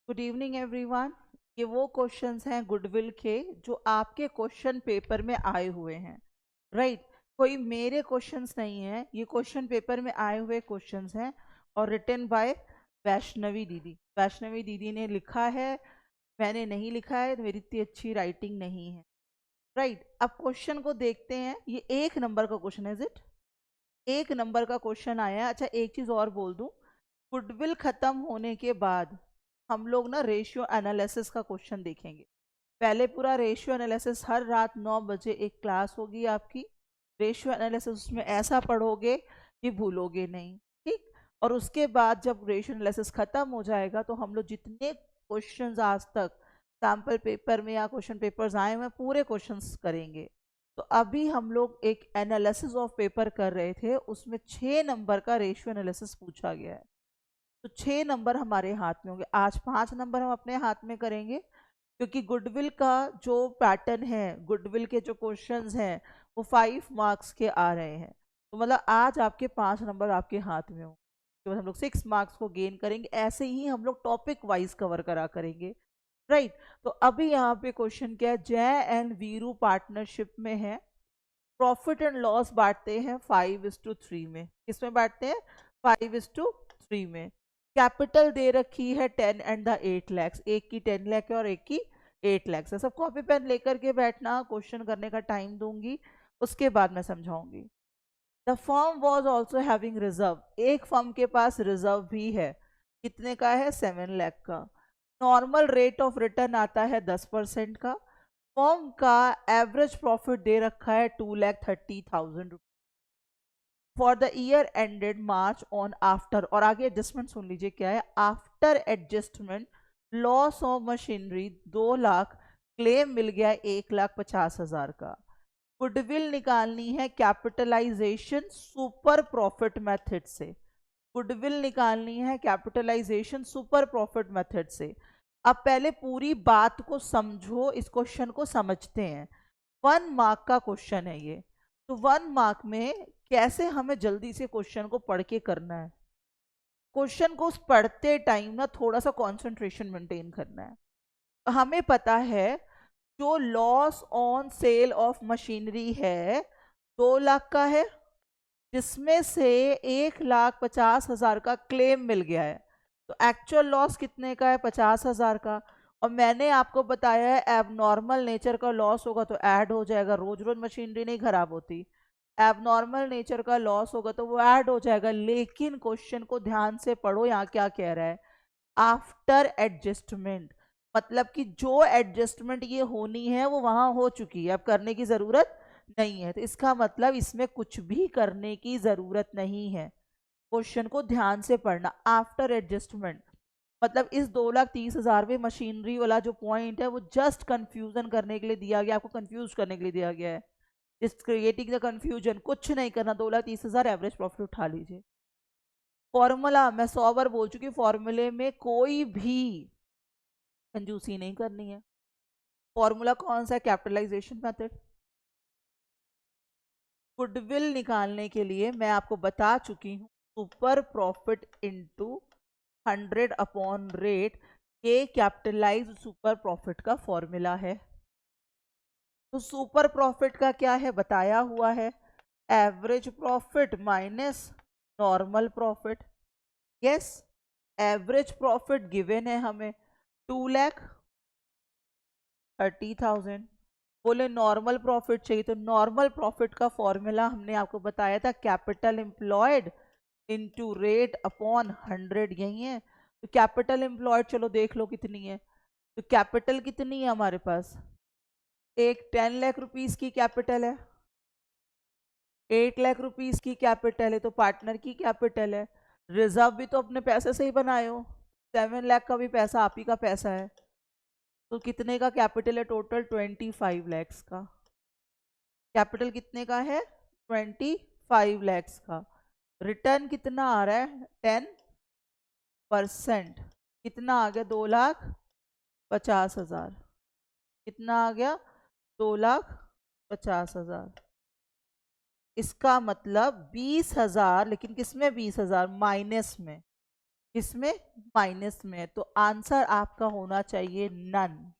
Good evening everyone. ये वो questions हैं गुडविल के जो आपके क्वेश्चन पेपर में आए हुए हैं। राइट। कोई मेरे क्वेश्चंस नहीं है, ये क्वेश्चन पेपर में आए हुए क्वेश्चंस हैं और रिटन बाय वैष्णवी दीदी। वैष्णवी दीदी ने लिखा है, मैंने नहीं लिखा है, तो मेरी इतनी अच्छी राइटिंग नहीं है। राइट। अब क्वेश्चन को देखते हैं। ये 1 नंबर का क्वेश्चन है, इज इट? 1 नंबर का क्वेश्चन आया है। अच्छा, एक चीज और बोल दूं, गुडविल खत्म होने के बाद हम लोग ना रेशियो एनालिसिस का क्वेश्चन देखेंगे। पहले पूरा रेशियो एनालिसिस, हर रात 9 बजे एक क्लास होगी आपकी। रेशियो एनालिसिस उसमें ऐसा पढ़ोगे कि भूलोगे नहीं। ठीक। और उसके बाद जब रेशियो एनालिसिस खत्म हो जाएगा तो हम लोग जितने क्वेश्चंस आज तक सैम्पल पेपर में या क्वेश्चन पेपर्स आए हुए हैं, पूरे क्वेश्चंस करेंगे। तो अभी हम लोग एक एनालिसिस ऑफ पेपर कर रहे थे, उसमें 6 नंबर का रेशियो एनालिसिस पूछा गया है। तो 6 नंबर हमारे हाथ में होंगे। आज 5 नंबर हम अपने हाथ में करेंगे, क्योंकि गुडविल का जो पैटर्न है, गुडविल के जो क्वेश्चंस हैं, वो 5 मार्क्स के आ रहे हैं। तो मतलब आज आपके 5 नंबर आपके हाथ में होंगे, तो हम लोग 6 मार्क्स को गेन करेंगे। ऐसे ही हम लोग टॉपिक वाइज कवर करा करेंगे। राइट। तो अभी यहाँ पे क्वेश्चन क्या है, जय एंड वीरू पार्टनरशिप में है, प्रॉफिट एंड लॉस बांटते हैं 5:3 में। किसमें बांटते हैं? 5:3 में। कैपिटल दे रखी है 10 एंड द 8 lakhs, एक की 10 लाख है और एक की 8 lakhs है। सब कॉपी पेन लेकर के बैठना, क्वेश्चन करने का टाइम दूंगी, उसके बाद मैं समझाऊंगी। The firm was also having reserve, एक फर्म के पास रिजर्व भी है। कितने का है? 7 लाख का। नॉर्मल रेट ऑफ रिटर्न आता है 10% का। फर्म का एवरेज प्रॉफिट दे रखा है 2,30,000 for the year ended March on after. और आगे एडजस्टमेंट सुन लीजिए क्या है। After adjustment loss of machinery 2 lakh, claim मिल गया 1,50,000 का। गुडविल निकालनी है कैपिटलाइजेशन सुपर प्रॉफिट मेथड से। गुडविल निकालनी है कैपिटलाइजेशन सुपर प्रॉफिट मेथड से। अब पहले पूरी बात को समझो, इस क्वेश्चन को समझते हैं। 1 मार्क का क्वेश्चन है ये। तो 1 मार्क में कैसे हमें जल्दी से क्वेश्चन को पढ़ के करना है। क्वेश्चन को पढ़ते टाइम ना थोड़ा सा कंसंट्रेशन मेंटेन करना है। हमें पता है जो loss on sale of machinery है 2 लाख का है, जिसमें से 1,50,000 का क्लेम मिल गया है। तो एक्चुअल लॉस कितने का है? 50,000 का। और मैंने आपको बताया है एबनॉर्मल नेचर का लॉस होगा तो ऐड हो जाएगा, रोज रोज मशीनरी नहीं खराब होती। एबनॉर्मल नेचर का लॉस होगा तो वो ऐड हो जाएगा। लेकिन क्वेश्चन को ध्यान से पढ़ो, यहाँ क्या कह रहा है, आफ्टर एडजस्टमेंट। मतलब कि जो एडजस्टमेंट ये होनी है वो वहां हो चुकी है, अब करने की जरूरत नहीं है। तो इसका मतलब इसमें कुछ भी करने की जरूरत नहीं है। क्वेश्चन को ध्यान से पढ़ना। आफ्टर एडजस्टमेंट मतलब इस 2,30,000 में मशीनरी वाला जो पॉइंट है वो जस्ट कंफ्यूजन करने के लिए दिया गया, आपको कंफ्यूज करने के लिए दिया गया है। इस क्रिएटिंग द कंफ्यूजन, कुछ नहीं करना। 2,30,000 एवरेज प्रॉफिट उठा लीजिए। फॉर्मूला मैं 100 बार बोल चुकी, फॉर्मूले में कोई भी कंजूसी नहीं करनी है। फॉर्मूला कौन सा है? Capitalisation method. गुडविल निकालने के लिए मैं आपको बता चुकी हूँ, सुपर प्रॉफिट इनटू 100/रेट, ये कैपिटलाइज सुपर प्रॉफिट का फॉर्मूला है। तो सुपर प्रॉफिट का क्या है बताया हुआ है, average profit minus normal profit. Yes, average profit given है हमें 2,30,000। बोले नॉर्मल प्रॉफिट चाहिए, तो नॉर्मल प्रॉफिट का फॉर्मूला हमने आपको बताया था, capital employed into rate upon 100, यही है। तो कैपिटल एम्प्लॉयड चलो देख लो कितनी है। तो कैपिटल कितनी है हमारे पास? एक 10 लाख रुपीस की कैपिटल है, 8 लाख रुपीस की कैपिटल है, तो पार्टनर की कैपिटल है। रिजर्व भी तो अपने पैसे से ही बनाए हो, 7 लाख का भी पैसा आप ही का पैसा है। तो कितने का कैपिटल है टोटल? 25 लैक्स का। कैपिटल कितने का है? 25 लैक्स का। रिटर्न कितना आ रहा है? 10%। कितना आ गया? 2,50,000। कितना आ गया? 2,50,000। इसका मतलब 20,000, लेकिन किसमें 20,000? माइनस में। इसमें माइनस में है, तो आंसर आपका होना चाहिए नन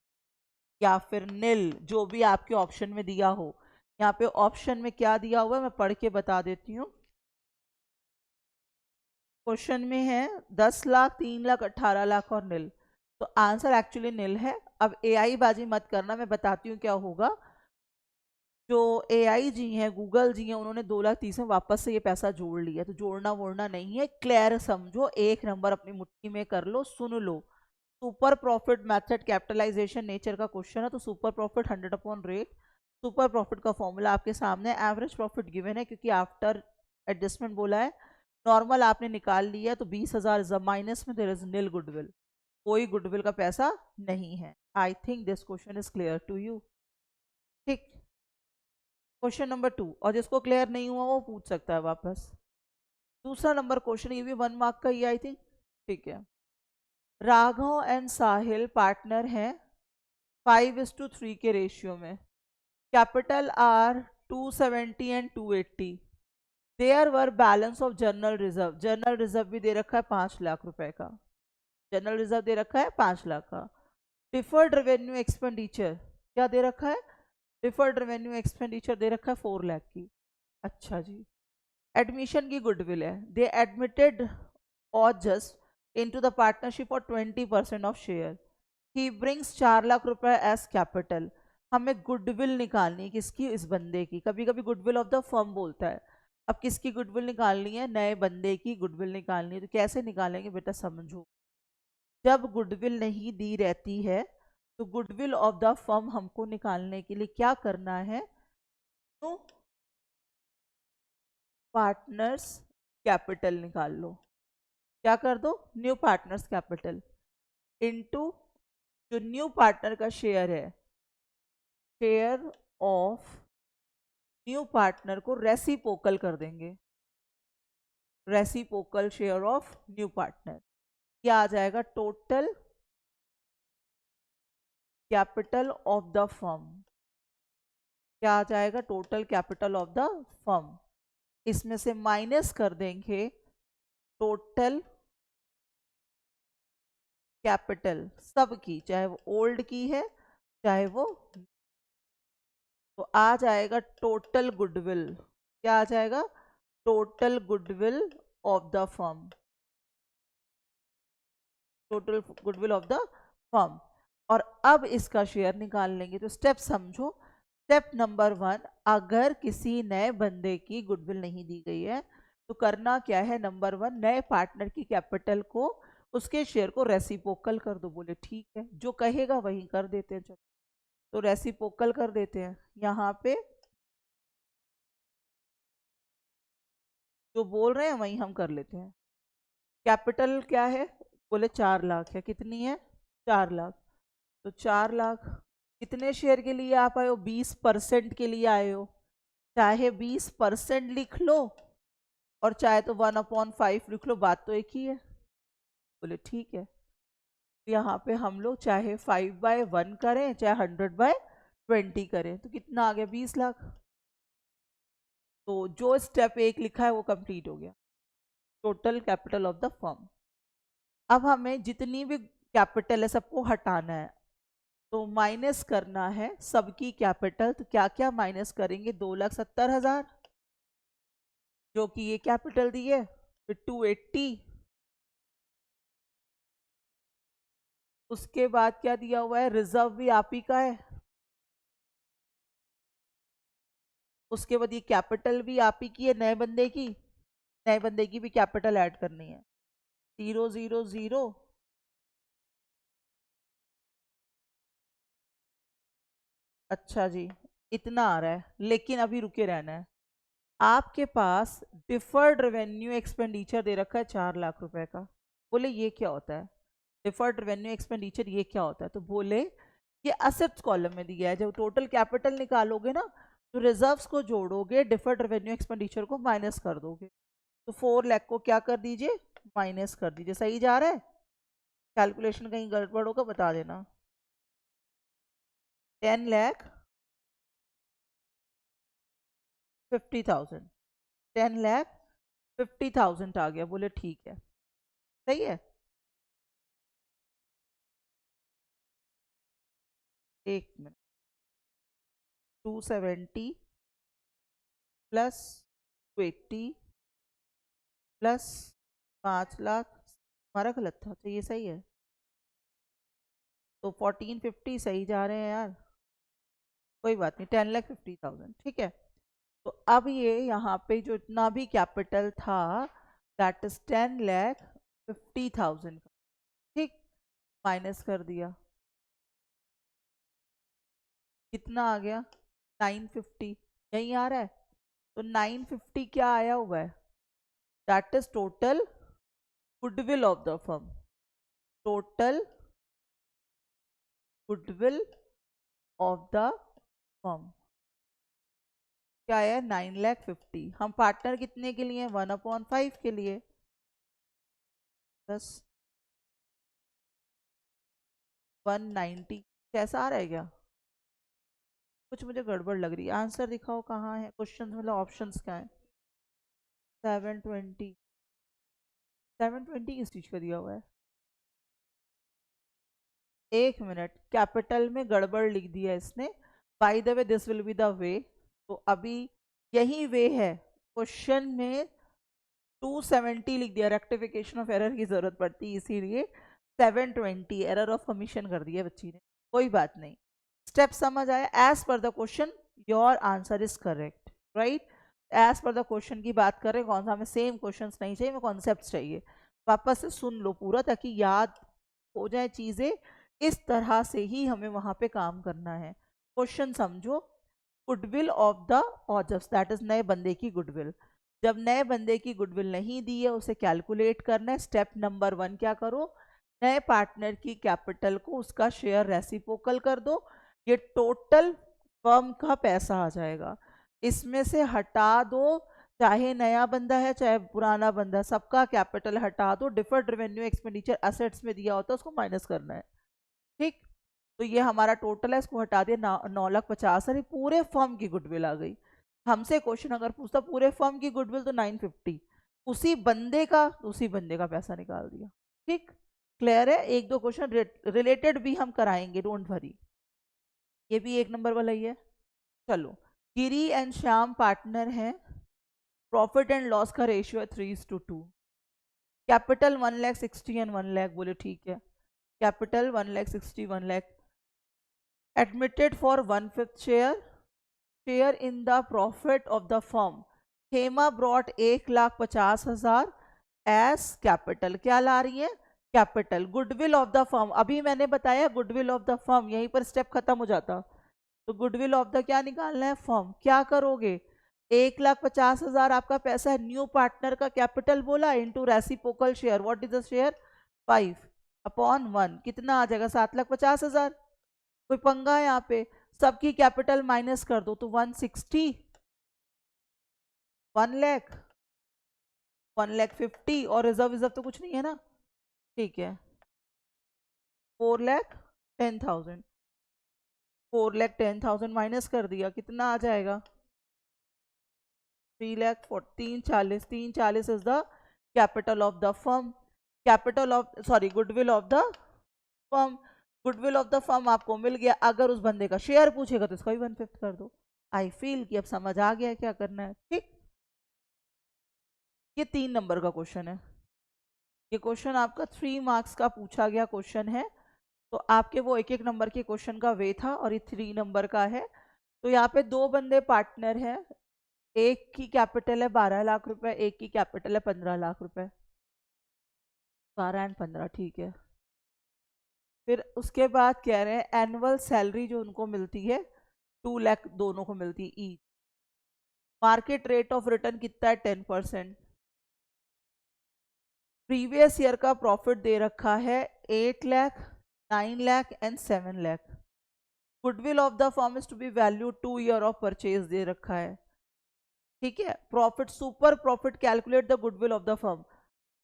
या फिर नील, जो भी आपके ऑप्शन में दिया हो। यहाँ पे ऑप्शन में क्या दिया हुआ है मैं पढ़ के बता देती हूँ। क्वेश्चन में है 10 लाख, 3 लाख, 18 लाख और नील। तो आंसर एक्चुअली नील है। अब एआई बाजी मत करना, मैं बताती हूँ क्या होगा। जो एआई जी हैं, गूगल जी हैं, उन्होंने 2 लाख 30 में वापस से ये पैसा जोड़ लिया। तो जोड़ना वोड़ना नहीं है, क्लियर समझो, एक नंबर अपनी मुट्ठी में कर लो। सुन लो, super profit method capitalisation nature का क्वेश्चन है। तो सुपर प्रॉफिट 100/रेट। सुपर प्रॉफिट का फॉर्मूला आपके सामने, एवरेज प्रॉफिट गिवन है क्योंकि आफ्टर एडजस्टमेंट बोला है। नॉर्मल आपने निकाल लिया है, तो 20,000 माइनस में देयर इज नील गुडविल, कोई गुडविल का पैसा नहीं है। I think this question is clear to you. ठीक, क्वेश्चन नंबर 2, और जिसको क्लियर नहीं हुआ वो पूछ सकता है वापस। दूसरा नंबर क्वेश्चन, ये भी 1 मार्क का ही आई थिंक। ठीक है, राघव एंड साहिल पार्टनर हैं 5:3 के रेशियो में। Capital are 270 and 280। There were balance of general reserve, general reserve भी दे रखा है 5 लाख रुपए का, जनरल रिजर्व दे रखा है 5 लाख का। डिफर्ड रेवेन्यू एक्सपेंडिचर क्या दे रखा है? डिफर्ड रेवेन्यू एक्सपेंडिचर दे रखा है 4 लाख की। अच्छा जी, एडमिशन की गुडविल है, दे एडमिटेड और जस्ट इनटू द पार्टनरशिप और 20% of share. He brings 4 lakh रुपए एज कैपिटल। हमें गुडविल निकालनी है, किसकी? इस बंदे की। कभी कभी गुडविल ऑफ द फर्म बोलता है। अब किसकी गुडविल निकालनी है? नए बंदे की गुडविल निकालनी है। तो कैसे निकालेंगे बेटा, समझो। जब गुडविल नहीं दी रहती है तो गुडविल ऑफ द फर्म हमको निकालने के लिए क्या करना है? तो पार्टनर्स कैपिटल निकाल लो। क्या कर दो? न्यू पार्टनर्स कैपिटल इनटू जो न्यू पार्टनर का शेयर है, शेयर ऑफ न्यू पार्टनर को रेसिपोकल कर देंगे, reciprocal share of new partner. क्या आ जाएगा? Total capital of the firm. क्या आ जाएगा? Total capital of the firm. इसमें से माइनस कर देंगे टोटल कैपिटल सबकी, चाहे वो ओल्ड की है चाहे वो, तो आ जाएगा टोटल गुडविल। क्या आ जाएगा? Total goodwill of the firm, total goodwill of the firm. और अब इसका शेयर निकाल लेंगे। तो स्टेप समझो। स्टेप नंबर 1, अगर किसी नए बंदे की गुडविल नहीं दी गई है तो करना क्या है? नंबर 1, नए पार्टनर की कैपिटल को, उसके शेयर को रेसिपोकल कर दो। बोले ठीक है, जो कहेगा वही कर देते हैं। चलो, तो रेसिपोकल कर देते हैं। यहाँ पे जो बोल रहे हैं वही हम कर लेते हैं। कैपिटल क्या है? बोले 4 लाख है। कितनी है? 4 लाख। तो 4 लाख कितने शेयर के लिए आप आए हो? 20% के लिए आए हो। चाहे 20% लिख लो और चाहे तो 1/5 लिख लो, बात तो एक ही है। बोले ठीक है। यहाँ पे हम लोग चाहे 5/1 करें चाहे 100/20 करें, तो कितना आ गया? 20 लाख। तो जो स्टेप 1 लिखा है वो कंप्लीट हो गया, total capital of the firm. अब हमें जितनी भी कैपिटल है सबको हटाना है, तो माइनस करना है सबकी कैपिटल। तो क्या क्या माइनस करेंगे? 2,70,000 जो कि ये कैपिटल दी है, फिर 280, उसके बाद क्या दिया हुआ है? रिजर्व भी आप ही का है। उसके बाद ये कैपिटल भी आप ही की है, नए बंदे की, नए बंदे की भी कैपिटल ऐड करनी है। 000। अच्छा जी, इतना आ रहा है, लेकिन अभी रुके रहना है। आपके पास डिफर्ड रेवेन्यू एक्सपेंडिचर दे रखा है 4 लाख रुपए का। बोले ये क्या होता है? डिफर्ड रेवेन्यू एक्सपेंडिचर ये क्या होता है? तो बोले ये असेट्स कॉलम में दिया है। जब टोटल कैपिटल निकालोगे ना, तो रिजर्व्स को जोड़ोगे, डिफर्ड रेवेन्यू एक्सपेंडिचर को माइनस कर दोगे। तो 4 लाख को क्या कर दीजिए? माइनस कर दीजिए। सही जा रहा है? कैलकुलेशन कहीं गड़बड़ होगा बता देना। 10,50,000, 10,50,000 आ गया। बोले ठीक है। सही है। एक मिनट, 270 प्लस 280 प्लस 5 लाख, हमारा गलत था तो ये सही है। तो 1450 सही जा रहे हैं यार, कोई बात नहीं, 10,50,000 ठीक है। तो अब ये यहाँ पे जो इतना भी कैपिटल था, दैट इज 10,50,000 का, ठीक, माइनस कर दिया, कितना आ गया, 950, यही आ रहा है। तो 950 क्या आया हुआ है, that is total goodwill of the firm, total goodwill of the firm क्या है, 9,50,000। हम पार्टनर कितने के लिए, 1/5 के लिए, बस 190। कैसा आ रहा है क्या, कुछ मुझे गड़बड़ लग रही है, आंसर दिखाओ कहाँ है, क्वेश्चन मतलब ऑप्शंस क्या है। 720, 720 किस चीज का दिया हुआ है, एक मिनट, कैपिटल में गड़बड़ लिख दिया इसने, by the way this will be the way. तो अभी यही वे है, क्वेश्चन में 270 लिख दिया, रेक्टिफिकेशन ऑफ एरर की जरूरत पड़ती है इसीलिए 720 एरर ऑफ कमीशन कर दिया बच्ची ने, कोई बात नहीं। स्टेप समझ आया, as per the question your answer is correct, right. As per the question की बात करें, कौन सा हमें सेम क्वेश्चन नहीं चाहिए, हमें कॉन्सेप्ट चाहिए। वापस से सुन लो पूरा ताकि याद हो जाए चीजें, इस तरह से ही हमें वहां पे काम करना है। क्वेश्चन समझो, goodwill of the others, that is नए बंदे की गुडविल। जब नए बंदे की गुडविल नहीं दी है, उसे कैलकुलेट करना है। स्टेप नंबर 1 क्या करो, नए पार्टनर की कैपिटल को उसका शेयर रेसिप्रोकल कर दो, ये टोटल फर्म का पैसा आ जाएगा। इसमें से हटा दो, चाहे नया बंदा है चाहे पुराना बंदा, सबका कैपिटल हटा दो, डिफर्ड रेवेन्यू एक्सपेंडिचर एसेट्स में दिया होता है उसको माइनस करना है, ठीक। तो ये हमारा टोटल है, इसको हटा दिया, 9,50,000, अरे पूरे फर्म की गुडविल आ गई। हमसे क्वेश्चन अगर पूछता पूरे फर्म की गुडविल तो 950, उसी बंदे का पैसा निकाल दिया, ठीक। क्लियर है, एक दो क्वेश्चन रिलेटेड भी हम कराएंगे, डोंट वरी। ये भी एक नंबर वाला ही है। चलो, गिरी एंड श्याम पार्टनर हैं, प्रॉफिट एंड लॉस का रेशियो है 3:2, कैपिटल 1,60,000 एंड 1,00,000, बोले ठीक है, capital 1,60,000 1,00,000, admitted for 1/5 share in the profit of the firm, Hema brought 1,50,000 as capital, क्या ला रही है, capital. Goodwill of the firm, अभी मैंने बताया गुडविल ऑफ द फर्म, यहीं पर स्टेप खत्म हो जाता। तो गुडविल ऑफ द क्या निकालना है, फर्म, क्या करोगे, 1,50,000 आपका पैसा है, न्यू पार्टनर का कैपिटल बोला into reciprocal share, what is the share, 5/1, कितना आ जाएगा, 7,50,000। कोई पंगा है यहाँ पे, सबकी कैपिटल माइनस कर दो तो 160, 1,00,000, 1,50,000, और रिजर्व रिजर्व तो कुछ नहीं है ना, ठीक है, 4,10,000, 4,10,000 माइनस कर दिया, कितना आ जाएगा, 3,40,000, 340 is the capital of the firm, capital of sorry goodwill of the firm. Goodwill of the firm आपको मिल गया, अगर उस बंदे का शेयर पूछेगा तो इसका भी 1/5 कर दो। आई फील कि अब समझ आ गया क्या करना है, ठीक। ये 3 नंबर का क्वेश्चन है, ये क्वेश्चन आपका 3 मार्क्स का पूछा गया क्वेश्चन है। तो आपके वो एक एक नंबर के क्वेश्चन का वे था, और ये 3 नंबर का है। तो यहाँ पे दो बंदे पार्टनर हैं, एक की कैपिटल है 12 लाख रुपए, एक की कैपिटल है 15 लाख रुपए, 12 और 15, ठीक है। फिर उसके बाद कह रहे हैं एनुअल सैलरी जो उनको मिलती है 2 लाख दोनों को मिलती है each, market rate of return कितना है, 10%, प्रीवियस ईयर का प्रॉफिट दे रखा है 8 lakh, 9 lakh and 7 lakh, goodwill of the firm is to be value 2 year of purchase दे रखा है, ठीक है। Profit, super profit, calculate the goodwill of the firm,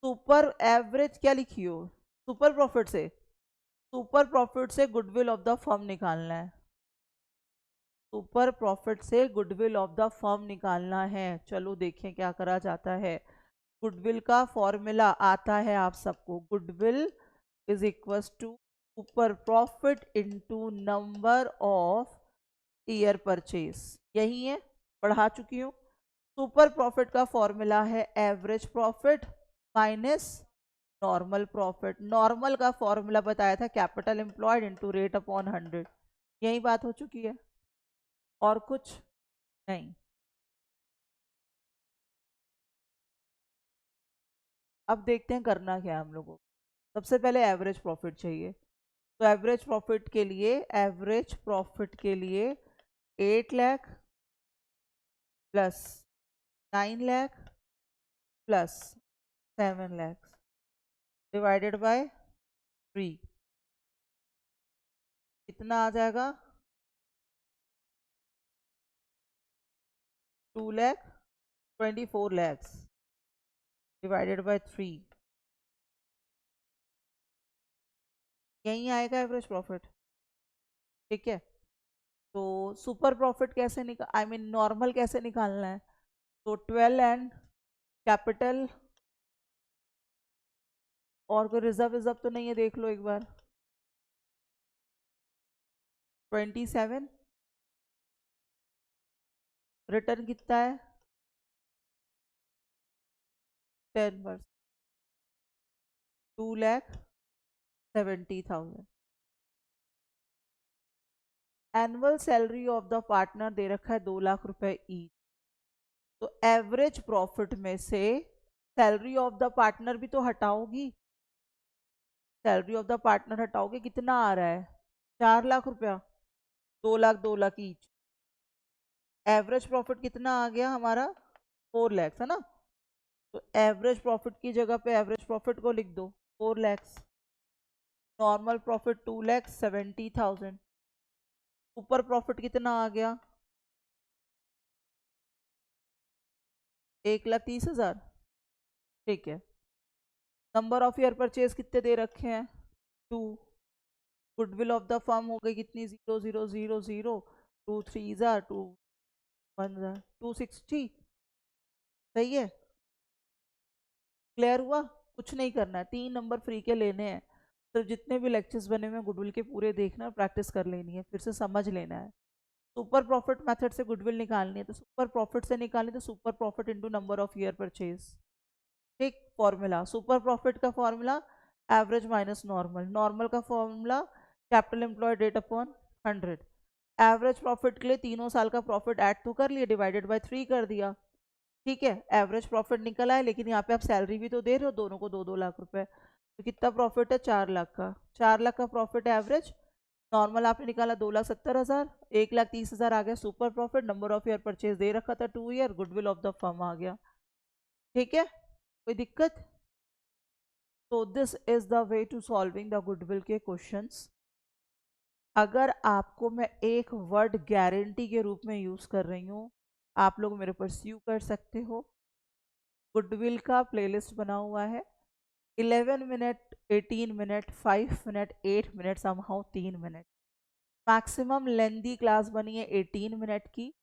super average क्या लिखी हो, सुपर प्रॉफिट से गुडविल ऑफ द फर्म निकालना है, सुपर प्रॉफिट से गुडविल ऑफ द फर्म निकालना है। चलो देखें क्या करा जाता है। गुडविल का फॉर्मूला आता है आप सबको, goodwill is equal to super profit into number of year purchase, यही है, पढ़ा चुकी हूँ। सुपर प्रॉफिट का फॉर्मूला है average profit minus normal profit. Normal का फॉर्मूला बताया था capital employed into rate upon 100, यही बात हो चुकी है, और कुछ नहीं। अब देखते हैं करना क्या है हम लोगों को। सबसे पहले एवरेज प्रॉफिट चाहिए, तो एवरेज प्रॉफिट के लिए 8 lakh plus 9 lakh plus 7 lakh divided by 3, कितना आ जाएगा? 2 लाख 24 लाख डिवाइडेड बाय 3, यही आएगा एवरेज प्रॉफिट। ठीक है, तो सुपर प्रॉफिट कैसे निकाल, आई मीन नॉर्मल कैसे निकालना है? तो 12 एंड कैपिटल, और कोई रिजर्व रिजर्व तो नहीं है, देख लो एक बार। 27, रिटर्न कितना है? 10%, 2,70,000। Annual salary of the partner दे रखा है 2 लाख रुपए ईच, तो एवरेज प्रॉफिट में से सैलरी ऑफ द पार्टनर भी तो हटाओगी, सैलरी ऑफ द पार्टनर हटाओगे, कितना आ रहा है? 4 लाख रुपया, 2 लाख ईच। एवरेज प्रॉफिट कितना आ गया हमारा? 4 लाख है ना, तो एवरेज प्रॉफिट की जगह पे एवरेज प्रॉफिट को लिख दो 4 lakh. Normal profit 2,70,000। Super profit कितना आ गया? 1,30,000। ठीक है, नंबर ऑफ ईयर परचेज कितने दे रखे हैं? 2। गुडविल ऑफ द फर्म हो गई कितनी? 0,0,0,0, 2 3 जार 2 1 जार 260। सही है, क्लियर हुआ? कुछ नहीं करना है, 3 नंबर फ्री के लेने हैं, तो जितने भी लेक्चर्स बने हुए हैं गुडविल के पूरे देखना, प्रैक्टिस कर लेनी है, फिर से समझ लेना है। सुपर प्रॉफिट मेथड से गुडविल निकालनी है, तो सुपर प्रॉफिट से निकालनी, तो super profit into number of year purchase. ठीक, फॉर्मूला सुपर प्रॉफिट का formula average minus normal, normal का formula capital employed rate upon 100। एवरेज प्रॉफिट के लिए तीनों साल का प्रॉफिट ऐड तो कर लिया, डिवाइडेड बाय 3 कर दिया। ठीक है, एवरेज प्रॉफिट निकल आया, लेकिन यहाँ पे आप सैलरी भी तो दे रहे हो दोनों को 2-2 लाख रुपए, तो कितना प्रॉफिट है? 4 लाख का। 4 लाख का प्रॉफिट है एवरेज। नॉर्मल आपने निकाला 2,70,000, 1,30,000 आ गया super profit. Number of year purchase दे रखा था 2 year, goodwill of the firm आ गया। ठीक है, कोई दिक्कत? तो this is the way to solving the goodwill के क्वेश्चंस। अगर आपको मैं एक वर्ड गारंटी के रूप में यूज कर रही हूँ, आप लोग मेरे परस्यू कर सकते हो। गुडविल का प्लेलिस्ट बना हुआ है, 11 minute, 18 minute, 5 minute, 8 minute, somehow 3 minute. Maximum लेंदी क्लास बनी है 18 मिनट की,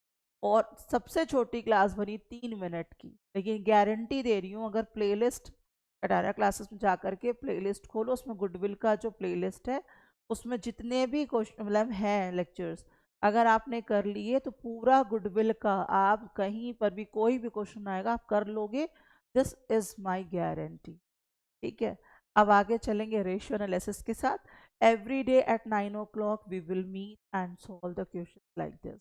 और सबसे छोटी क्लास बनी 3 मिनट की। लेकिन गारंटी दे रही हूँ, अगर प्लेलिस्ट कटारा क्लासेस में जाकर के प्लेलिस्ट खोलो, उसमें गुडविल का जो प्लेलिस्ट है उसमें जितने भी क्वेश्चन मतलब हैं लेक्चर्स, अगर आपने कर लिए तो पूरा गुडविल का आप कहीं पर भी कोई भी क्वेश्चन आएगा आप कर लोगे, दिस इज माय गारंटी। ठीक है, अब आगे चलेंगे रेशियो एनालिसिस के साथ। Every day at 9 o'clock we will meet and solve the question like this.